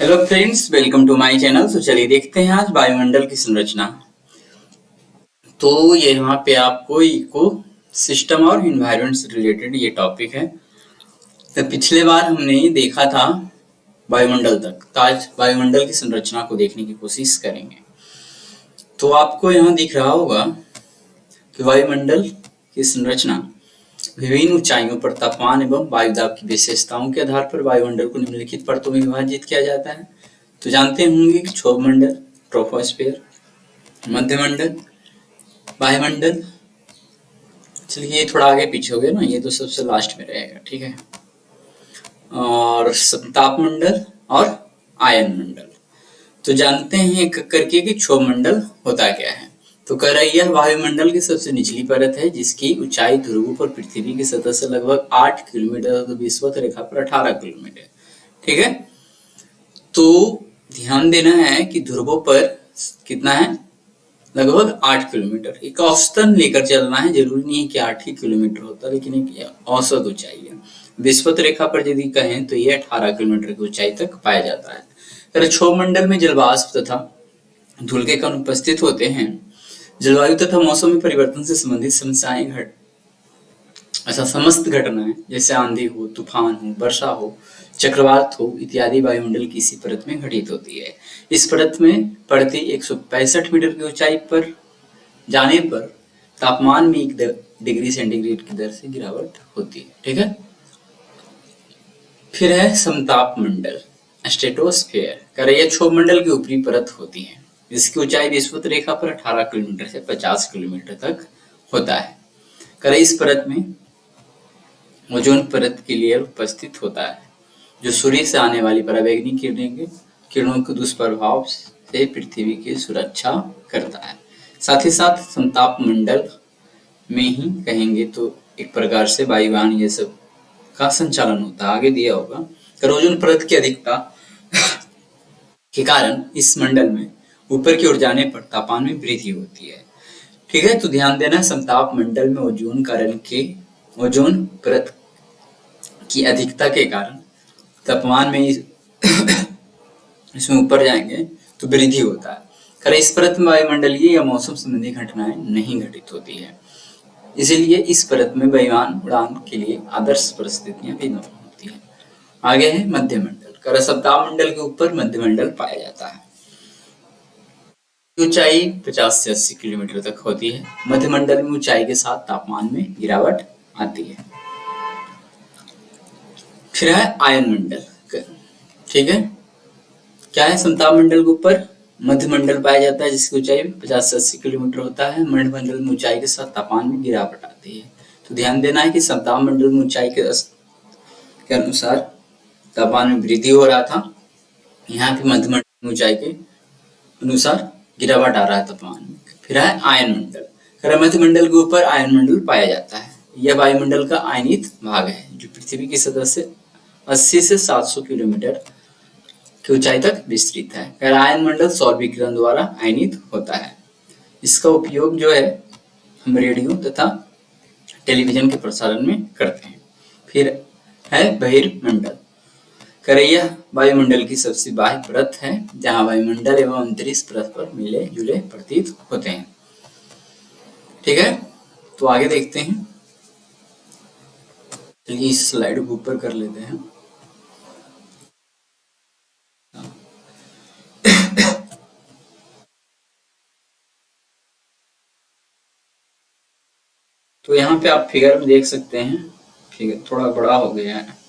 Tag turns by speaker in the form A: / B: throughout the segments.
A: Hello friends, welcome to my channel. तो चलिए देखते हैं आज वायुमंडल की संरचना। तो ये यहाँ पे आपको इको सिस्टम और इन्वायरमेंट से रिलेटेड ये टॉपिक है। तो पिछले बार हमने देखा था वायुमंडल तक, तो आज वायुमंडल की संरचना को देखने की कोशिश करेंगे। तो आपको यहाँ दिख रहा होगा कि वायुमंडल की संरचना विभिन्न ऊंचाइयों पर तापमान एवं वायुदाब की विशेषताओं के आधार पर वायुमंडल को निम्नलिखित परतों में विभाजित किया जाता है। तो जानते होंगे कि क्षोभमंडल, ट्रोपोस्फेयर, मध्यमंडल, वायुमंडल। चलिए ये थोड़ा आगे पीछे हो गया ना, ये तो सबसे लास्ट में रहेगा, ठीक है। और तापमंडल और आयन मंडल। तो जानते हैं एक करके कि क्षोभमंडल होता क्या है। तो कह रहा है यह वायुमंडल की सबसे निचली परत है जिसकी ऊंचाई ध्रुवों पर पृथ्वी की सतह से लगभग 8 किलोमीटर तो विषुवत रेखा पर 18 किलोमीटर, ठीक है। तो ध्यान देना है कि ध्रुवों पर कितना है, लगभग 8 किलोमीटर। एक औसतन लेकर चलना है, जरूरी नहीं है कि 8 ही किलोमीटर होता, लेकिन एक औसत ऊंचाई है। विषुवत रेखा पर यदि कहें तो ये 18 किलोमीटर की ऊंचाई तक पाया जाता है। क्षोभमंडल में जलवाष्प तथा धूल के कण उपस्थित होते हैं। जलवायु तथा मौसम में परिवर्तन से संबंधित समस्याएं ऐसा समस्त घटनाएं जैसे आंधी हो, तूफान हो, वर्षा हो, चक्रवात हो इत्यादि वायुमंडल की इसी परत में घटित होती है। इस परत में पड़ती 165 मीटर की ऊंचाई पर जाने पर तापमान में 1 डिग्री सेंटीग्रेड की दर से गिरावट होती है, ठीक है। फिर है समताप मंडल, स्ट्रेटोस्फेयर। कह रही है क्षोभमंडल की ऊपरी परत होती है जिसकी ऊंचाई विषुवत रेखा पर 18 किलोमीटर से 50 किलोमीटर तक होता है। कह रही इस परत में ओजोन परत के लेयर उपस्थित होता है जो सूर्य से आने वाली पराबैंगनी किरणों के दुष्प्रभाव से पृथ्वी की सुरक्षा करता है। साथ ही साथ समताप मंडल में ही कहेंगे तो एक प्रकार से वायुयान ये सब का संचालन होता है। आगे दिया होगा ओजोन परत की अधिकता के कारण इस मंडल में ऊपर की ओर जाने पर तापमान में वृद्धि होती है, ठीक है। तो ध्यान देना, समताप मंडल में ओजोन परत की अधिकता के कारण तापमान में इसमें ऊपर जाएंगे तो वृद्धि होता है। खैर इस परत में वायुमंडलीय या मौसम संबंधी घटनाएं नहीं घटित होती है, इसीलिए इस परत में वायुयान उड़ान के लिए आदर्श परिस्थितियां भी नहीं होती है। आगे है मध्यमंडल। कर सप्ताह मंडल के ऊपर मध्यमंडल पाया जाता है। ऊंचाई 50 से 80 किलोमीटर तक होती है। मध्यमंडल में ऊंचाई के साथ तापमान में गिरावट आती है। फिर है आयन मंडल, ठीक है। क्या है, समताप मंडल के ऊपर मध्यमंडल पाया जाता है जिसकी ऊंचाई 50 से 80 किलोमीटर होता है। मध्यमंडल में ऊंचाई के साथ तापमान में गिरावट आती है। तो ध्यान देना है कि समताप मंडल में ऊंचाई के अनुसार तापमान में वृद्धि हो रहा था, यहाँ पे मध्यमंडल में ऊंचाई के अनुसार गिरावट आ रहा है तापमान में। फिर है आयन मंडल। मध्यमंडल के ऊपर आयन मंडल पाया जाता है। यह वायुमंडल का आयनित भाग है जो पृथ्वी की सतह से 80 से 700 किलोमीटर की ऊंचाई तक विस्तृत है। आयन मंडल सौर विकिरण द्वारा आयनित होता है। इसका उपयोग जो है हम रेडियो तथा टेलीविजन के प्रसारण में करते हैं। फिर है बहिर्मंडल। यह वायुमंडल की सबसे बाह्य परत है जहां वायुमंडल एवं अंतरिक्ष परत पर मिले जुले प्रतीत होते हैं, ठीक है। तो आगे देखते हैं, चलिए इस स्लाइड को ऊपर कर लेते हैं। तो यहाँ पे आप फिगर में देख सकते हैं, फिगर थोड़ा बड़ा हो गया है।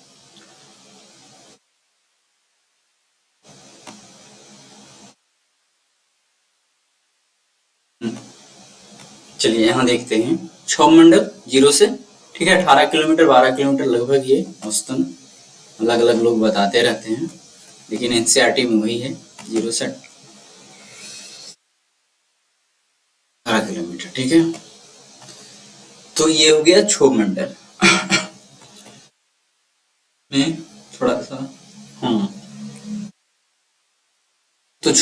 A: चलिए यहाँ देखते हैं क्षोभमंडल 0 से, ठीक है, 18 किलोमीटर 12 किलोमीटर लगभग ये औसतन अलग अलग लोग बताते रहते हैं, लेकिन एनसीईआरटी में वही है 0 से 18 किलोमीटर, ठीक है। तो ये हो गया क्षोभमंडल में थोड़ा सा, हाँ तो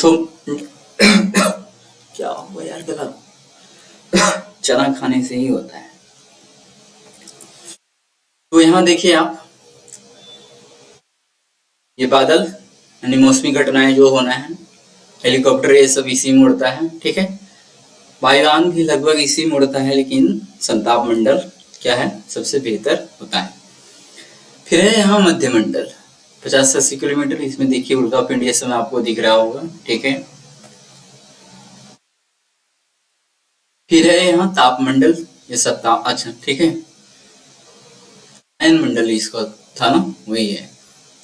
A: क्या हुआ यार, गला चना खाने से ही होता है। तो यहाँ देखिए आप ये बादल यानी मौसमी घटनाएं जो होना है, हेलीकॉप्टर ये सब इसी में उड़ता है, ठीक है। वायुयान भी लगभग इसी में उड़ता है, लेकिन संताप मंडल क्या है सबसे बेहतर होता है। फिर है यहाँ मध्यमंडल 50 से 80 किलोमीटर, इसमें देखिए उल्का पिंड ये समय आपको दिख रहा होगा, ठीक है। फिर है यहाँ तापमंडल, ये सब ताप, अच्छा ठीक है, नयन मंडल इसका था ना, वही है।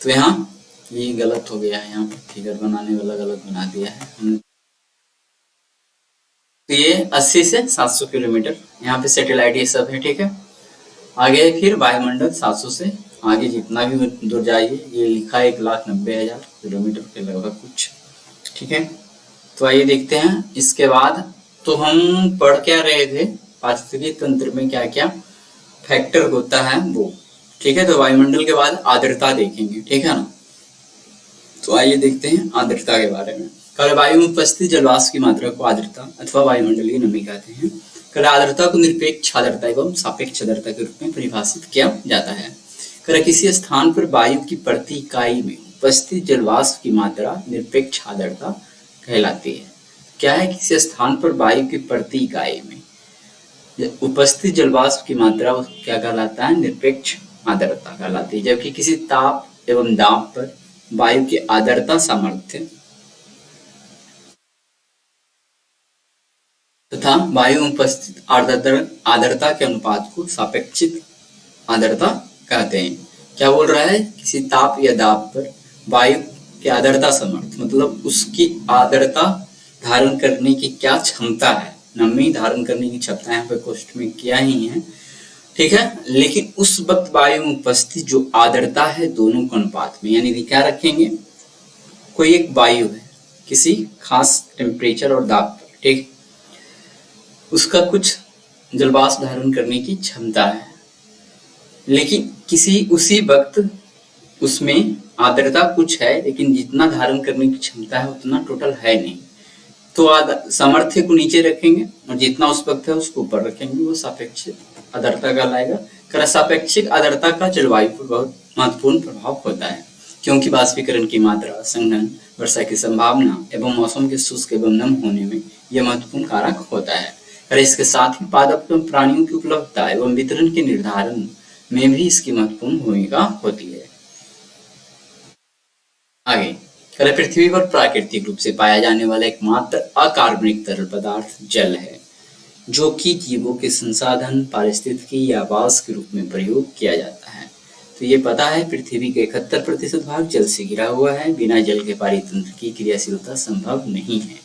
A: तो यहाँ ये गलत हो गया है, यहाँ पर फिगर बनाने वाला गलत बना दिया है हमने। तो ये 80 से 700 किलोमीटर यहाँ पे सैटेलाइट ये सब है, ठीक है। आगे फिर वायुमंडल 700 से आगे जितना भी दूर जाइए, ये लिखा है 1,90,000 किलोमीटर के लगभग कुछ, ठीक है। तो आइए देखते हैं इसके बाद। तो हम पढ़ क्या रहे थे, पारिस्थितिकी तंत्र में क्या क्या फैक्टर होता है वो, ठीक है। तो वायुमंडल के बाद आर्द्रता देखेंगे, ठीक है ना। तो आइए देखते हैं आर्द्रता के बारे में। कल वायु में उपस्थित जलवाष्प की मात्रा को आर्द्रता अथवा वायुमंडलीय नमी कहते हैं। कल आर्द्रता को निरपेक्ष आर्द्रता एवं सापेक्ष आर्द्रता के रूप में परिभाषित किया जाता है। कर किसी स्थान पर वायु की प्रति इकाई में उपस्थित जलवाष्प की मात्रा निरपेक्ष आर्द्रता कहलाती है। क्या है, किसी स्थान पर वायु की प्रति इकाई में उपस्थित जलवाष्प की मात्रा क्या कहलाता है, निरपेक्ष आर्द्रता कहलाती है। जबकि किसी ताप एवं दाब पर वायु की आर्द्रता सामर्थ्य तथा वायु में उपस्थित आर्द्रता के अनुपात को सापेक्षिक आर्द्रता कहते हैं। क्या बोल रहा है, किसी ताप या दाब पर वायु की आर्द्रता सामर्थ्य मतलब उसकी आर्द्रता धारण करने की क्या क्षमता है, नमी धारण करने की क्षमता यहाँ पे क्वेश्चन में किया ही है, ठीक है। लेकिन उस वक्त वायु में उपस्थित जो आर्द्रता है दोनों के अनुपात में, यानी क्या रखेंगे, कोई एक वायु है किसी खास टेम्परेचर और दाब पर, ठीक, उसका कुछ जलवाष्प धारण करने की क्षमता है, लेकिन किसी उसी वक्त उसमें आर्द्रता कुछ है लेकिन जितना धारण करने की क्षमता है उतना टोटल है नहीं। तो सामर्थ्य को नीचे रखेंगे और जितना उस वक्त है उसको ऊपर रखेंगे, वो सापेक्षिक आर्द्रता कहलाएगा। सापेक्षिक आर्द्रता का जलवायु पर बहुत महत्वपूर्ण प्रभाव होता है, क्योंकि वाष्पीकरण की मात्रा, संघनन, वर्षा की संभावना एवं मौसम के शुष्क एवं नम होने में यह महत्वपूर्ण कारक होता है। और इसके साथ ही पादप प्राणियों की उपलब्धता एवं वितरण के निर्धारण में भी इसकी महत्वपूर्ण भूमिका होती है। आगे पृथ्वी पर प्राकृतिक रूप से पाया जाने वाला एकमात्र अकार्बनिक तरल पदार्थ जल है, जो कि जीवों के संसाधन, पारिस्थितिकी या आवास के रूप में प्रयोग किया जाता है। तो ये पता है, पृथ्वी के 71% भाग जल से घिरा हुआ है। बिना जल के पारितंत्र की क्रियाशीलता संभव नहीं है।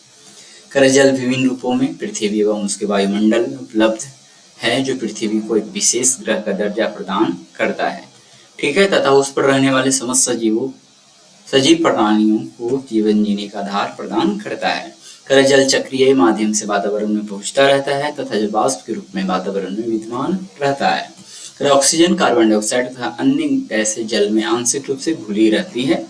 A: जल विभिन्न रूपों में पृथ्वी एवं उसके वायुमंडल में उपलब्ध है, जो पृथ्वी को एक विशेष ग्रह का दर्जा प्रदान करता है, ठीक है, तथा उस पर रहने वाले समस्त सजीव प्राणियों को जीवन जीने का आधार प्रदान करता है। जल चक्रीय माध्यम से वातावरण में पहुंचता रहता है तथा जल वाष्प के रूप में वातावरण में विद्यमान रहता है। ऑक्सीजन, कार्बन डाइऑक्साइड तथा अन्य गैसें जल में आंशिक रूप से घुली रहती है।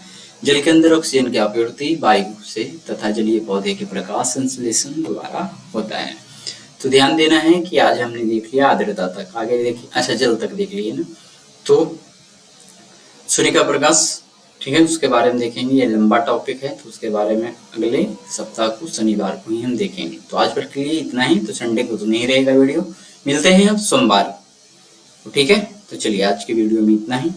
A: जल के अंदर ऑक्सीजन की आपूर्ति वायु से तथा जलीय पौधे के प्रकाश संश्लेषण द्वारा होता है। तो ध्यान देना है कि आज हमने देख लिया आर्द्रता तक, आगे देखिए, अच्छा जल तक देख लिए ना। तो सूर्य का प्रकाश, ठीक है, उसके बारे में देखेंगे। ये लंबा टॉपिक है, तो उसके बारे में अगले सप्ताह को शनिवार को ही हम देखेंगे। तो आज के लिए इतना ही। तो संडे को तो नहीं रहेगा वीडियो, मिलते हैं अब सोमवार, ठीक है। तो चलिए आज की वीडियो में इतना ही।